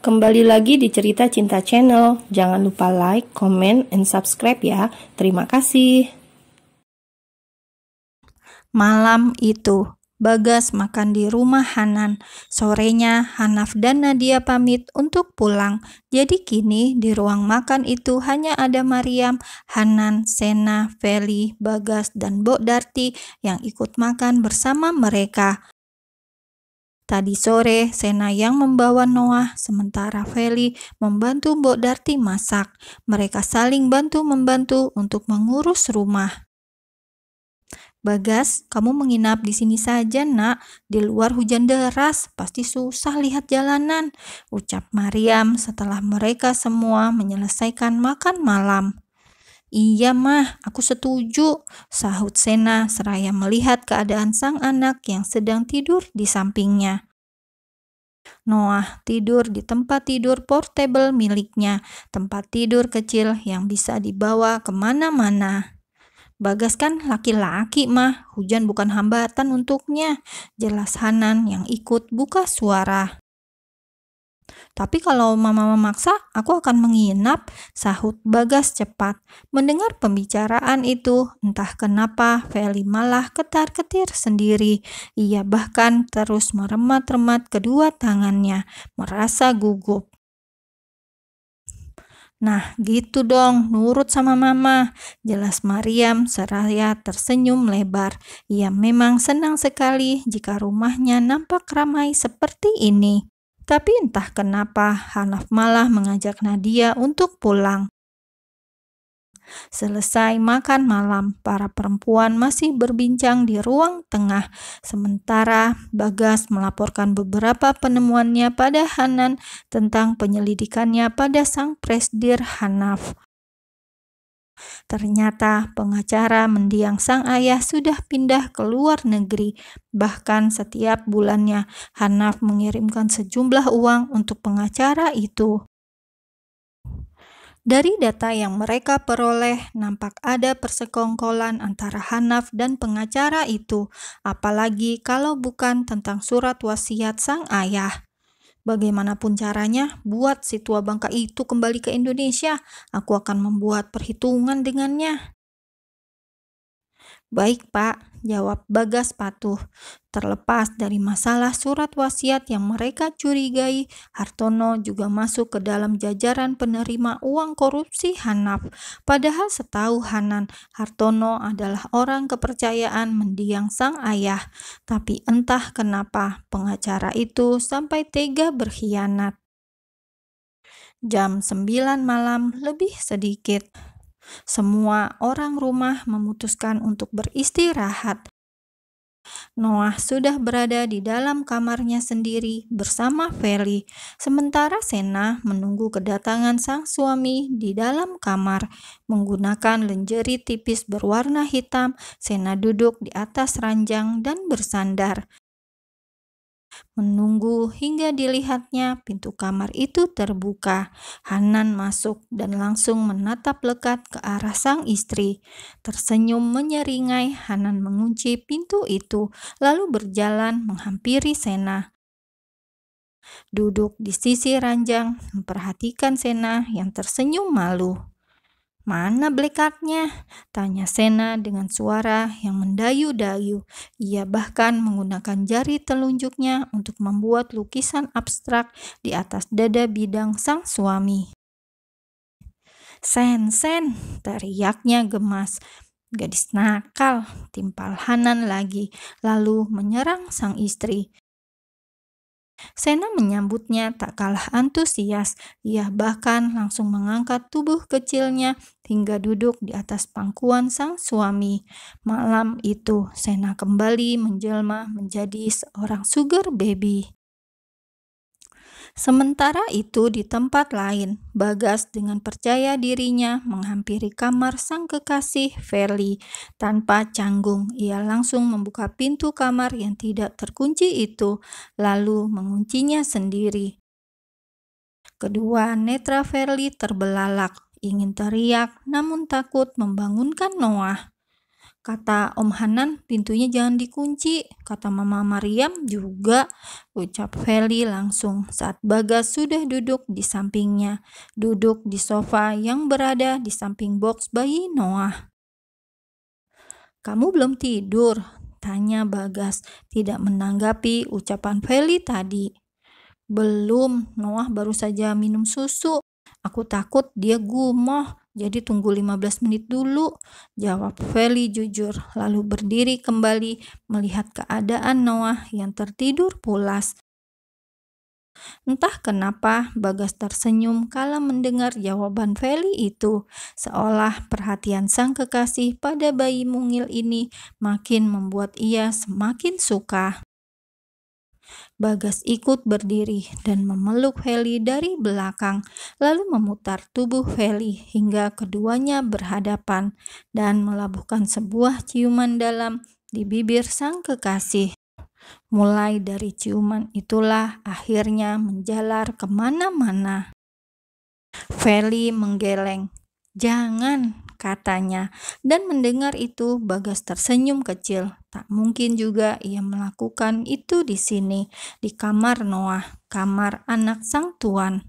Kembali lagi di Cerita Cinta Channel. Jangan lupa like, comment, and subscribe ya. Terima kasih. Malam itu, Bagas makan di rumah Hanan. Sorenya, Hanaf dan Nadia pamit untuk pulang. Jadi kini di ruang makan itu hanya ada Mariam, Hanan, Sena, Feli, Bagas, dan Mbok Darti yang ikut makan bersama mereka. Tadi sore, Sena yang membawa Noah, sementara Feli membantu Mbok Darti masak. Mereka saling bantu-membantu untuk mengurus rumah. Bagas, kamu menginap di sini saja, Nak. Di luar hujan deras, pasti susah lihat jalanan, ucap Mariam setelah mereka semua menyelesaikan makan malam. Iya, Mah, aku setuju, sahut Sena seraya melihat keadaan sang anak yang sedang tidur di sampingnya. Noah tidur di tempat tidur portable miliknya, tempat tidur kecil yang bisa dibawa kemana-mana. Bagas kan laki-laki, Mah, hujan bukan hambatan untuknya, jelas Hanan yang ikut buka suara. Tapi kalau Mama memaksa, aku akan menginap, sahut Bagas cepat. Mendengar pembicaraan itu, entah kenapa Feli malah ketar-ketir sendiri. Ia bahkan terus meremat-remat kedua tangannya, merasa gugup. Nah, gitu dong, nurut sama Mama, jelas Mariam seraya tersenyum lebar. Ia memang senang sekali jika rumahnya nampak ramai seperti ini. Tapi entah kenapa Hanaf malah mengajak Nadia untuk pulang. Selesai makan malam, para perempuan masih berbincang di ruang tengah. Sementara Bagas melaporkan beberapa penemuannya pada Hanan tentang penyelidikannya pada sang presdir Hanaf. Ternyata pengacara mendiang sang ayah sudah pindah ke luar negeri. Bahkan setiap bulannya Hanaf mengirimkan sejumlah uang untuk pengacara itu. Dari data yang mereka peroleh, nampak ada persekongkolan antara Hanaf dan pengacara itu, apalagi kalau bukan tentang surat wasiat sang ayah. Bagaimanapun caranya, buat si tua bangka itu kembali ke Indonesia. Aku akan membuat perhitungan dengannya. Baik, Pak, jawab Bagas patuh. Terlepas dari masalah surat wasiat yang mereka curigai, Hartono juga masuk ke dalam jajaran penerima uang korupsi Hanaf. Padahal setahu Hanan, Hartono adalah orang kepercayaan mendiang sang ayah. Tapi entah kenapa pengacara itu sampai tega berkhianat. Jam 9 malam lebih sedikit. Semua orang rumah memutuskan untuk beristirahat. Noah sudah berada di dalam kamarnya sendiri bersama Feli, sementara Sena menunggu kedatangan sang suami di dalam kamar. Menggunakan lingerie tipis berwarna hitam, Sena duduk di atas ranjang dan bersandar. Menunggu hingga dilihatnya pintu kamar itu terbuka. Hanan masuk dan langsung menatap lekat ke arah sang istri. Tersenyum menyeringai, Hanan mengunci pintu itu, lalu berjalan menghampiri Sena. Duduk di sisi ranjang, memperhatikan Sena yang tersenyum malu. Mana blekatnya? Tanya Sena dengan suara yang mendayu-dayu. Ia bahkan menggunakan jari telunjuknya untuk membuat lukisan abstrak di atas dada bidang sang suami. Sen, teriaknya gemas. Gadis nakal, timpal Hanan lagi, lalu menyerang sang istri. Sena menyambutnya tak kalah antusias. Ia bahkan langsung mengangkat tubuh kecilnya hingga duduk di atas pangkuan sang suami. Malam itu, Sena kembali menjelma menjadi seorang sugar baby. Sementara itu di tempat lain, Bagas dengan percaya dirinya menghampiri kamar sang kekasih Feli. Tanpa canggung, ia langsung membuka pintu kamar yang tidak terkunci itu, lalu menguncinya sendiri. Kedua netra Feli terbelalak, ingin teriak namun takut membangunkan Noah. Kata Om Hanan, pintunya jangan dikunci. Kata Mama Mariam juga, ucap Feli langsung saat Bagas sudah duduk di sampingnya, duduk di sofa yang berada di samping box bayi Noah. "Kamu belum tidur?" tanya Bagas, tidak menanggapi ucapan Feli tadi. "Belum, Noah baru saja minum susu. Aku takut dia gumoh, jadi tunggu 15 menit dulu," jawab Feli jujur, lalu berdiri kembali melihat keadaan Noah yang tertidur pulas. Entah kenapa Bagas tersenyum kala mendengar jawaban Feli itu, seolah perhatian sang kekasih pada bayi mungil ini makin membuat ia semakin suka. Bagas ikut berdiri dan memeluk Feli dari belakang, lalu memutar tubuh Feli hingga keduanya berhadapan dan melabuhkan sebuah ciuman dalam di bibir sang kekasih. Mulai dari ciuman itulah akhirnya menjalar kemana-mana. Feli menggeleng. "Jangan," katanya, dan mendengar itu Bagas tersenyum kecil. Tak mungkin juga ia melakukan itu di sini, di kamar Noah, kamar anak sang tuan.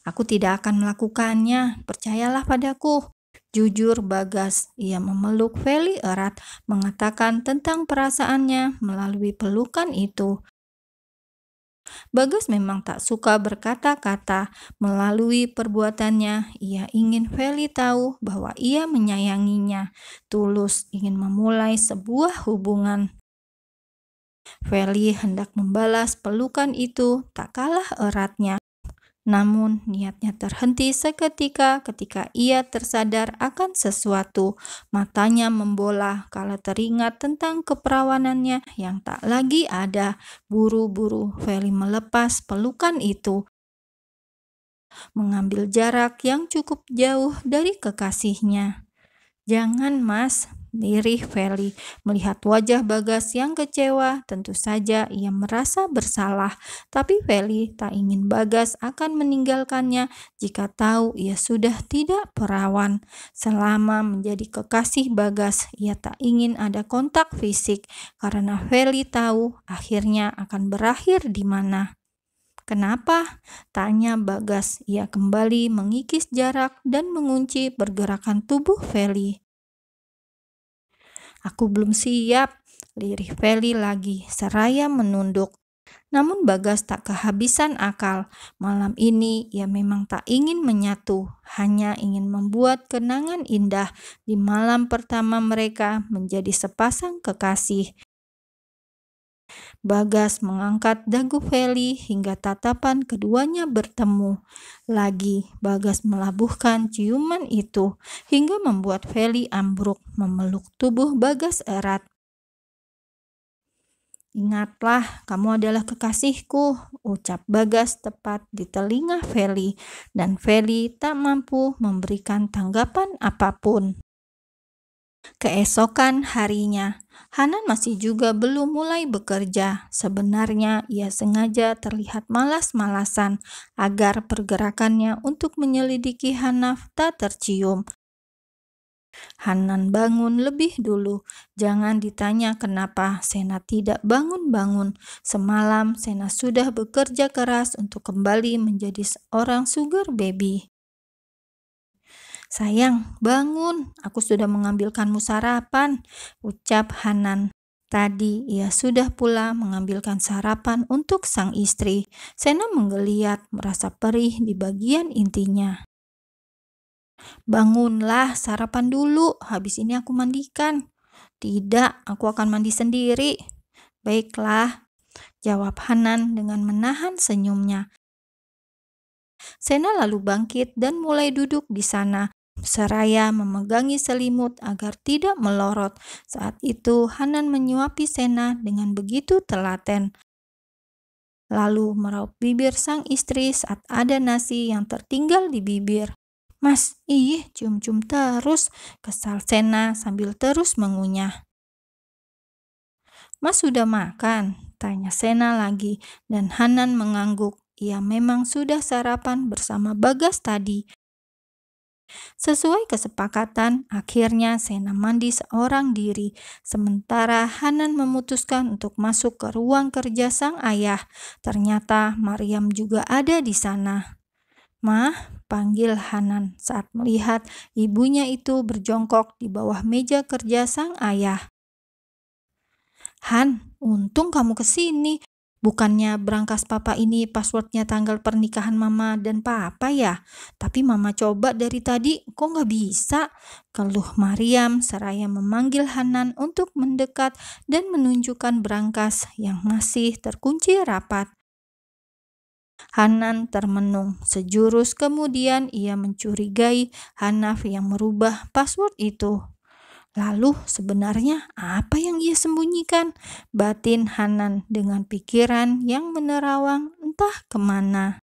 "Aku tidak akan melakukannya, percayalah padaku," jujur Bagas. Ia memeluk Feli erat, mengatakan tentang perasaannya melalui pelukan itu. Bagas memang tak suka berkata-kata. Melalui perbuatannya, ia ingin Feli tahu bahwa ia menyayanginya, tulus ingin memulai sebuah hubungan. Feli hendak membalas pelukan itu tak kalah eratnya. Namun niatnya terhenti seketika ketika ia tersadar akan sesuatu. Matanya membola kala teringat tentang keperawanannya yang tak lagi ada. Buru-buru Feli melepas pelukan itu, mengambil jarak yang cukup jauh dari kekasihnya. "Jangan, Mas," lirih Feli. Melihat wajah Bagas yang kecewa, tentu saja ia merasa bersalah. Tapi Feli tak ingin Bagas akan meninggalkannya jika tahu ia sudah tidak perawan. Selama menjadi kekasih Bagas, ia tak ingin ada kontak fisik karena Feli tahu akhirnya akan berakhir di mana. "Kenapa?" tanya Bagas. Ia kembali mengikis jarak dan mengunci pergerakan tubuh Feli. "Aku belum siap," lirih Feli lagi, seraya menunduk. Namun Bagas tak kehabisan akal. Malam ini ia memang tak ingin menyatu, hanya ingin membuat kenangan indah di malam pertama mereka menjadi sepasang kekasih. Bagas mengangkat dagu Feli hingga tatapan keduanya bertemu. Lagi Bagas melabuhkan ciuman itu hingga membuat Feli ambruk memeluk tubuh Bagas erat. "Ingatlah, kamu adalah kekasihku," ucap Bagas tepat di telinga Feli, dan Feli tak mampu memberikan tanggapan apapun. Keesokan harinya, Hanan masih juga belum mulai bekerja. Sebenarnya ia sengaja terlihat malas-malasan agar pergerakannya untuk menyelidiki Hanaf tak tercium. Hanan bangun lebih dulu. Jangan ditanya kenapa Sena tidak bangun-bangun. Semalam Sena sudah bekerja keras untuk kembali menjadi seorang sugar baby. "Sayang, bangun, aku sudah mengambilkanmu sarapan," ucap Hanan. Tadi ia sudah pula mengambilkan sarapan untuk sang istri. Sena menggeliat, merasa perih di bagian intinya. "Bangunlah, sarapan dulu, habis ini aku mandikan." "Tidak, aku akan mandi sendiri." "Baiklah," jawab Hanan dengan menahan senyumnya. Sena lalu bangkit dan mulai duduk di sana, seraya memegangi selimut agar tidak melorot. Saat itu Hanan menyuapi Sena dengan begitu telaten, lalu meraup bibir sang istri saat ada nasi yang tertinggal di bibir. "Mas, ih, cium-cium terus," kesal Sena sambil terus mengunyah. "Mas sudah makan?" tanya Sena lagi, dan Hanan mengangguk. Ia memang sudah sarapan bersama Bagas tadi. Sesuai kesepakatan, akhirnya Sena mandi seorang diri, sementara Hanan memutuskan untuk masuk ke ruang kerja sang ayah. Ternyata Maryam juga ada di sana. "Mah," panggil Hanan saat melihat ibunya itu berjongkok di bawah meja kerja sang ayah. "Han, untung kamu kesini. Bukannya berangkas papa ini passwordnya tanggal pernikahan mama dan papa ya? Tapi mama coba dari tadi, kok nggak bisa?" keluh Maryam seraya memanggil Hanan untuk mendekat dan menunjukkan berangkas yang masih terkunci rapat. Hanan termenung. Sejurus kemudian ia mencurigai Hanaf yang merubah password itu. Lalu sebenarnya apa yang ia sembunyikan? Batin Hanan dengan pikiran yang menerawang entah kemana.